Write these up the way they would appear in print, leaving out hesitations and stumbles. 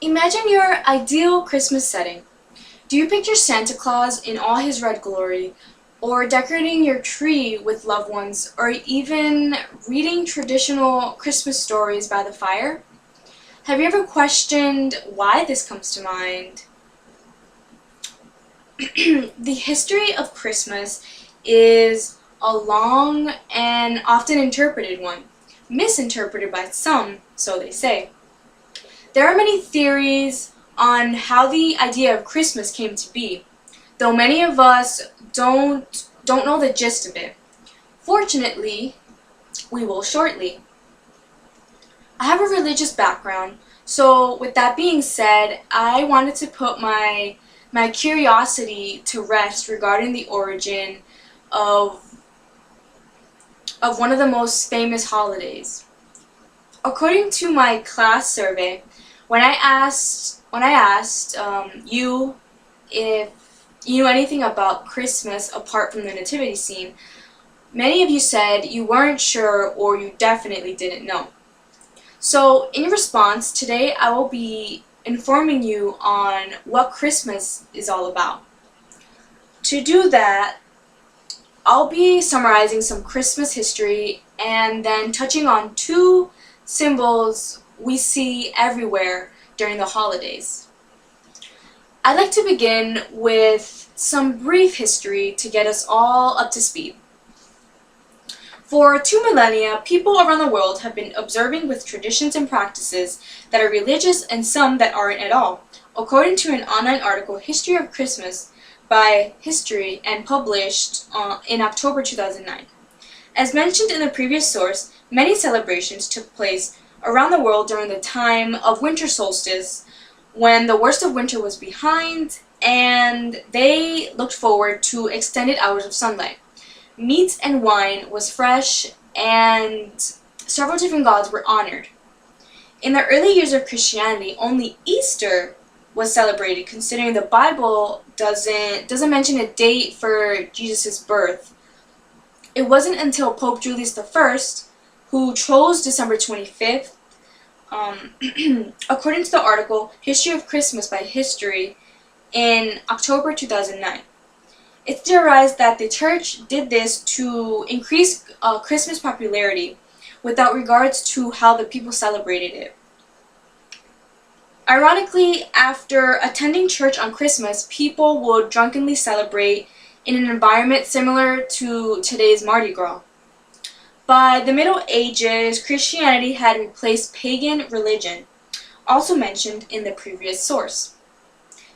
Imagine your ideal Christmas setting. Do you picture Santa Claus in all his red glory, or decorating your tree with loved ones, or even reading traditional Christmas stories by the fire? Have you ever questioned why this comes to mind? The history of Christmas is a long and often interpreted one, misinterpreted by some, so they say. There are many theories on how the idea of Christmas came to be, though many of us don't know the gist of it. Fortunately, we will shortly. I have a religious background, so with that being said, I wanted to put my curiosity to rest regarding the origin of one of the most famous holidays. According to my class survey, when I asked you if you knew anything about Christmas apart from the nativity scene, many of you said you weren't sure or you definitely didn't know. So in response, today I will be informing you on what Christmas is all about. To do that, I'll be summarizing some Christmas history and then touching on two symbols we see everywhere during the holidays. I'd like to begin with some brief history to get us all up to speed. For 2 millennia, people around the world have been observing with traditions and practices that are religious and some that aren't at all, according to an online article, History of Christmas by History, and published in October 2009. As mentioned in the previous source, many celebrations took place around the world during the time of winter solstice, when the worst of winter was behind and they looked forward to extended hours of sunlight. Meat and wine was fresh and several different gods were honored. In the early years of Christianity, only Easter was celebrated, considering the Bible doesn't mention a date for Jesus' birth. It wasn't until Pope Julius I, who chose December 25th, according to the article History of Christmas by History in October 2009. It's theorized that the church did this to increase Christmas popularity without regards to how the people celebrated it. Ironically, after attending church on Christmas, people would drunkenly celebrate in an environment similar to today's Mardi Gras. By the Middle Ages, Christianity had replaced pagan religion, also mentioned in the previous source.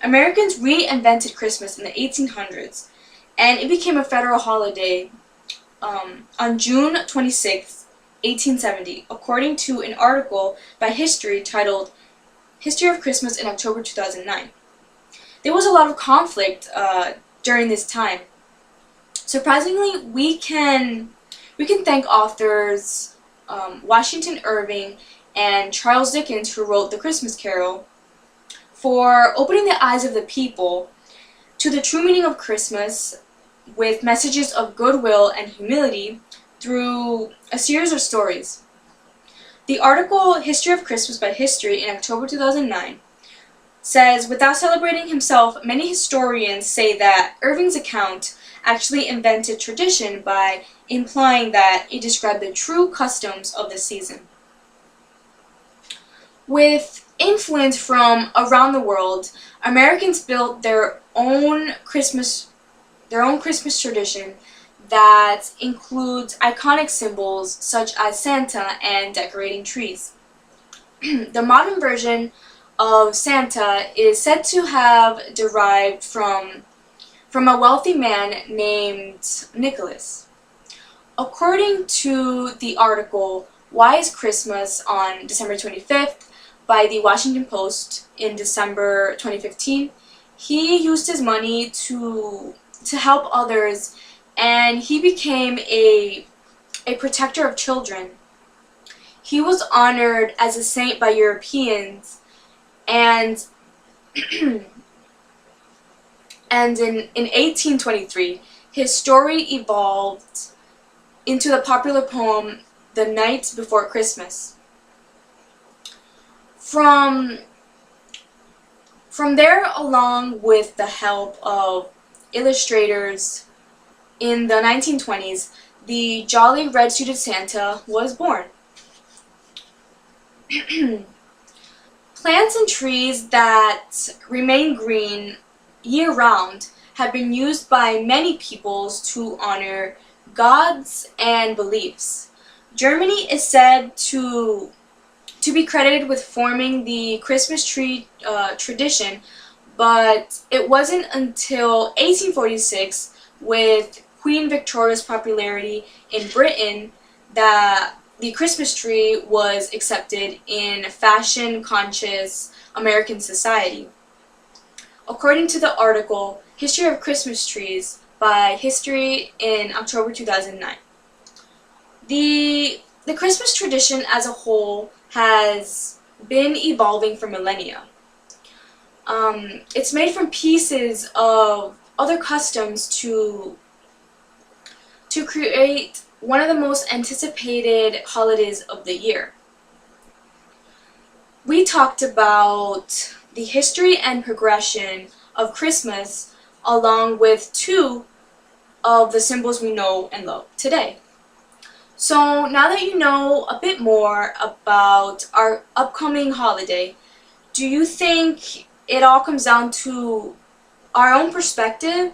Americans reinvented Christmas in the 1800s, and it became a federal holiday on June 26, 1870, according to an article by History titled History of Christmas in October 2009. There was a lot of conflict during this time. Surprisingly, we can thank authors Washington Irving and Charles Dickens, who wrote The Christmas Carol, for opening the eyes of the people to the true meaning of Christmas with messages of goodwill and humility through a series of stories. The article History of Christmas by History in October 2009 says, without celebrating himself, many historians say that Irving's account actually invented tradition by implying that it described the true customs of the season. With influence from around the world, Americans built their own Christmas tradition that includes iconic symbols such as Santa and decorating trees. The modern version of Santa is said to have derived from a wealthy man named Nicholas. According to the article Why is Christmas on December 25th by the Washington Post in December 2015, he used his money to help others, and he became a protector of children. He was honored as a saint by Europeans, and and in 1823, his story evolved into the popular poem The Night Before Christmas. From From there, along with the help of illustrators in the 1920s, the Jolly Red-Suited Santa was born. Plants and trees that remain green year-round have been used by many peoples to honor gods and beliefs. Germany is said to be credited with forming the Christmas tree tradition, but it wasn't until 1846, with Queen Victoria's popularity in Britain, that the Christmas tree was accepted in fashion-conscious American society. According to the article History of Christmas Trees by History in October 2009, the Christmas tradition as a whole has been evolving for millennia. It's made from pieces of other customs to create one of the most anticipated holidays of the year. We talked about the history and progression of Christmas along with two of the symbols we know and love today. So now that you know a bit more about our upcoming holiday, do you think it all comes down to our own perspective,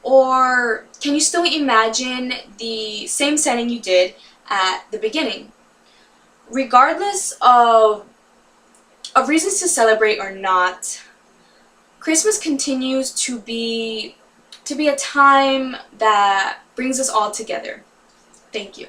or can you still imagine the same setting you did at the beginning? Regardless of reasons to celebrate or not, Christmas continues to be a time that brings us all together. Thank you.